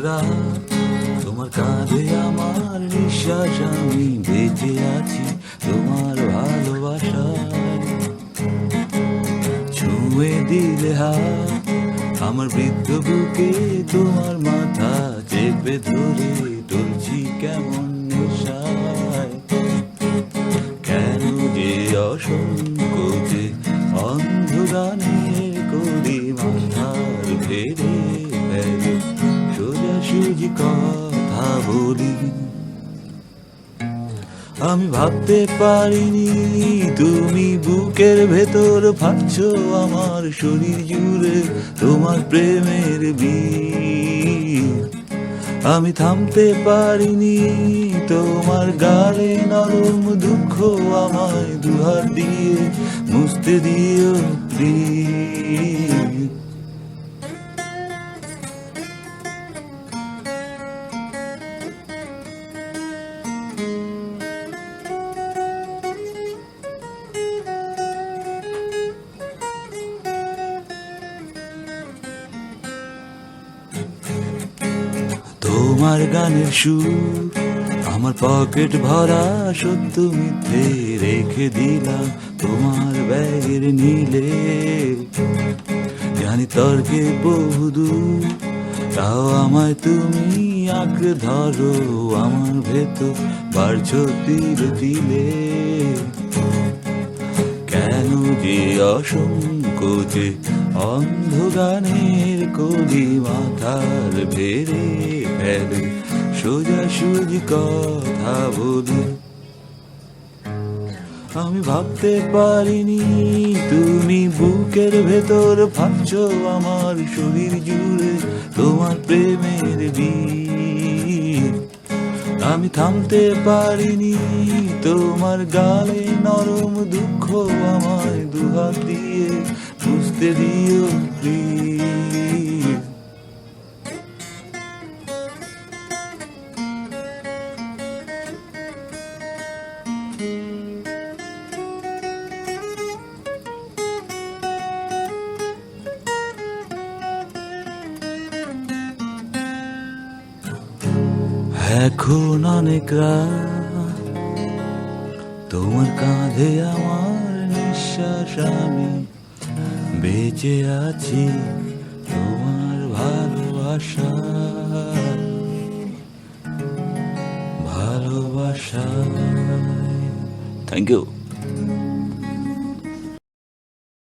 রাত, তোমার কাঁধে আমার নিঃশ্বাস, আমি বেঁচে আছি তোমার ভালোবাসায়। ছুঁয়ে দিলে হাত আমার বৃদ্ধ বুকে, তোমার মাথা চেপে ধরে চলছি কেমন নেশায়। কেন যে অসংকোচে অন্ধ গানের করি মাথার ফেরে ফেলে, সোজাসুজি কথা বলি। আমি ভাবতে পারিনি তুমি বুকের ভেতর ফাটছো আমার শরীর জুড়ে তোমার প্রেমের বীর। আমি থামতে পারিনি তোমার গালে নরম দুঃখ, আমায় দুহাত দিয়ে মুছতে দিও প্লিজ। তোমার গানের সুর আমার পকেট ভরা, সত্য মিথ্যে রেখে দিলাম তোমার ব্যাগের নীলে। জানি তর্কে বহুদূর, তাও আমায় তুমি আঁকড়ে ধরো আমার ভেতর বাড়ছো তিলে তিলে। কেন যে অসংকোচে অন্ধ গানের কলি মাথার ভেরে ফেলে, সোজাসুজি কথা বলি। আমি ভাবতে পারিনি তুমি বুকের ভেতর ফাটছো আমার শরীর জুড়ে তোমার প্রেমের বীর। আমি থামতে পারিনি তোমার গালে নরম দুঃখ, আমায় দুহাত দিয়ে বুঝতে দিও প্লিজ। এখন অনেক রাত, তোমার কাঁধে আমার নিঃশ্বাস, আমি বেঁচে আছি তোমার ভালোবাসা ভালোবাসা। Thank you.